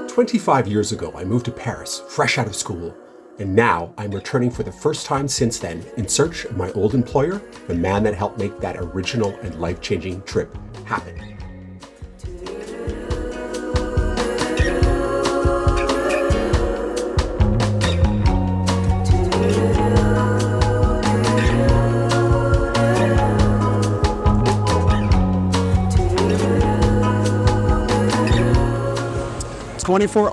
"25 years ago, I moved to Paris, fresh out of school, and now I'm returning for the first time since then in search of my old employer, the man that helped make that original and life-changing trip happen."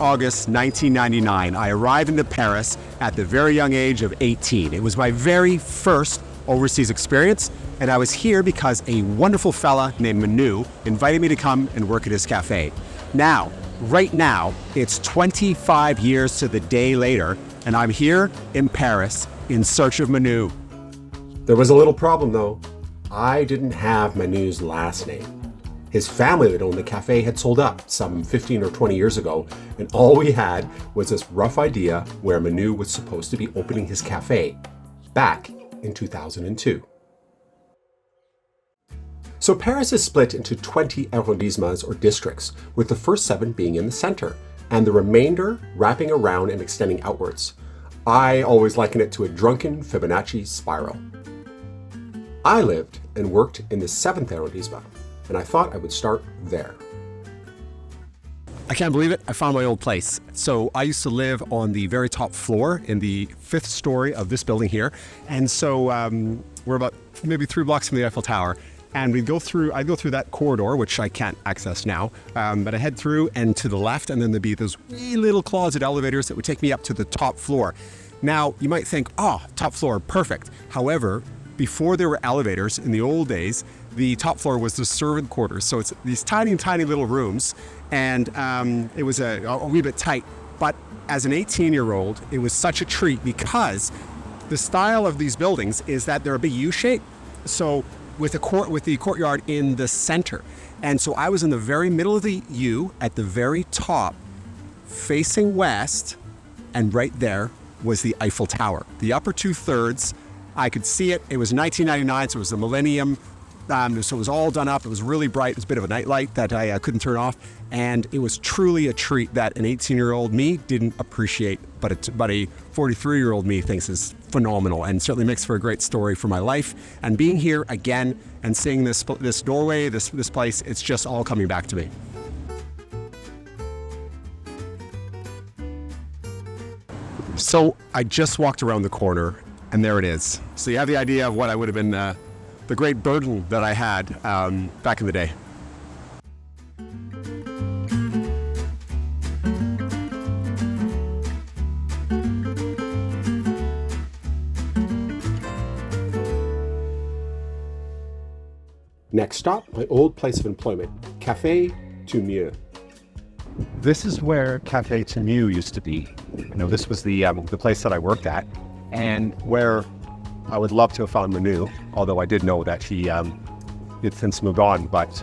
August 1999, I arrived into Paris at the very young age of 18. It was my very first overseas experience, and I was here because a wonderful fella named Manu invited me to come and work at his cafe. Right now, it's 25 years to the day later, and I'm here in Paris in search of Manu. There was a little problem though. I didn't have Manu's last name. His family that owned the cafe had sold up some 15 or 20 years ago, and all we had was this rough idea where Manu was supposed to be opening his cafe back in 2002. So Paris is split into 20 arrondissements or districts, with the first 7 being in the center, and the remainder wrapping around and extending outwards. I always liken it to a drunken Fibonacci spiral. I lived and worked in the 7th arrondissement, and I thought I would start there. I can't believe it, I found my old place. So I used to live on the very top floor in the 5th story of this building here. And so we're about maybe 3 blocks from the Eiffel Tower. And I'd go through that corridor, which I can't access now, but I head through and to the left, and then there'd be those wee little closet elevators that would take me up to the top floor. Now, you might think, top floor, perfect. However, before there were elevators in the old days, the top floor was the servant quarters. So it's these tiny, tiny little rooms, and it was a wee bit tight. But as an 18-year-old, it was such a treat because the style of these buildings is that they're a big U shape. So with the courtyard in the center. And so I was in the very middle of the U at the very top, facing west, and right there was the Eiffel Tower. The upper 2/3, I could see it. It was 1999, so it was the millennium. So it was all done up. It was really bright. It was a bit of a nightlight that I couldn't turn off. And it was truly a treat that an 18-year-old me didn't appreciate, but a 43-year-old me thinks is phenomenal, and certainly makes for a great story for my life. And being here again and seeing this doorway, this place, it's just all coming back to me. So I just walked around the corner, and there it is. So you have the idea of what I would have been the great burden that I had back in the day. Next stop, my old place of employment, Café Tu Mieux. This is where Café Tu Mieux used to be. This was the place that I worked at, and where I would love to have found Manu, although I did know that he had since moved on. But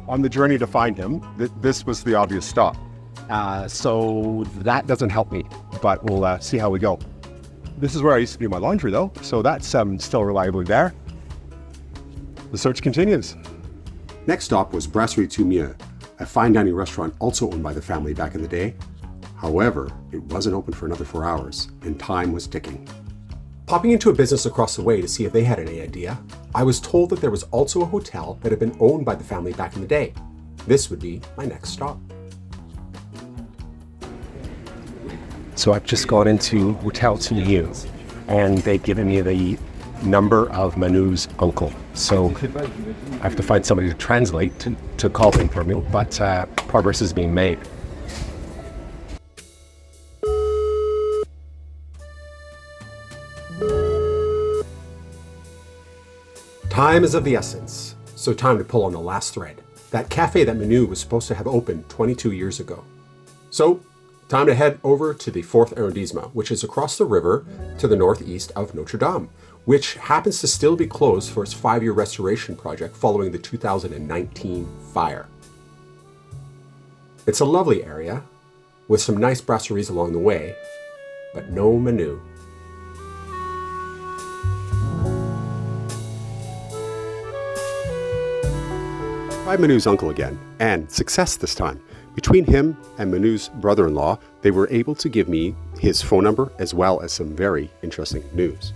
on the journey to find him, this was the obvious stop. So that doesn't help me, but we'll see how we go. This is where I used to do my laundry, though, so that's still reliably there. The search continues. Next stop was Brasserie Tu Mieux, a fine dining restaurant also owned by the family back in the day. However, it wasn't open for another 4 hours, and time was ticking. Popping into a business across the way to see if they had any idea, I was told that there was also a hotel that had been owned by the family back in the day. This would be my next stop. So I've just got into Hotel Tu Mieux, and they've given me the number of Manu's uncle. So I have to find somebody to translate to call him for me, but progress is being made. Time is of the essence, so time to pull on the last thread. That cafe that Manu was supposed to have opened 22 years ago. So, time to head over to the 4th arrondissement, which is across the river to the northeast of Notre Dame, which happens to still be closed for its 5-year restoration project following the 2019 fire. It's a lovely area, with some nice brasseries along the way, but no Manu. tried Manu's uncle again, and success this time. Between him and Manu's brother-in-law, they were able to give me his phone number as well as some very interesting news.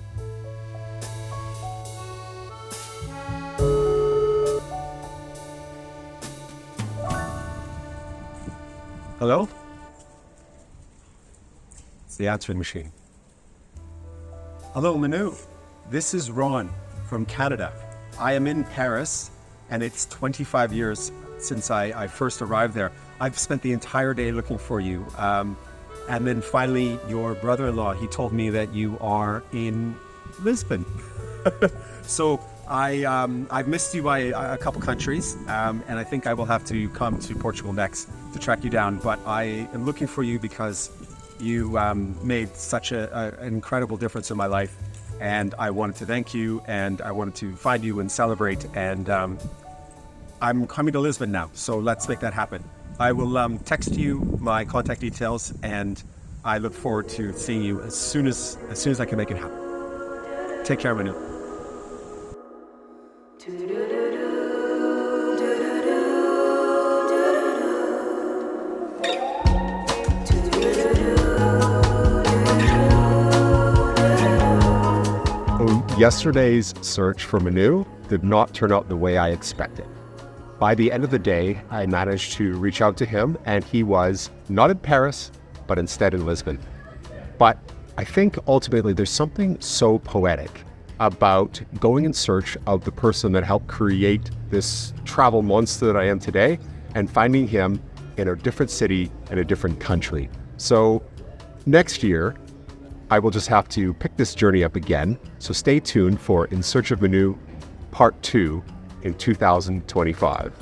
Hello? It's the answering machine. Hello, Manu. This is Ron from Canada. I am in Paris, and it's 25 years since I first arrived there. I've spent the entire day looking for you. And then finally, your brother-in-law, he told me that you are in Lisbon. So I've missed you by a couple countries, and I think I will have to come to Portugal next to track you down. But I am looking for you because you made such an incredible difference in my life, and I wanted to thank you, and I wanted to find you and celebrate. And I'm coming to Lisbon now, so let's make that happen. I will text you my contact details, and I look forward to seeing you as soon as I can make it happen. Take care, Manu. Yesterday's search for Manu did not turn out the way I expected. By the end of the day, I managed to reach out to him, and he was not in Paris, but instead in Lisbon. But I think ultimately there's something so poetic about going in search of the person that helped create this travel monster that I am today and finding him in a different city and a different country. So next year, I will just have to pick this journey up again. So stay tuned for In Search of Manu Part 2 in 2025.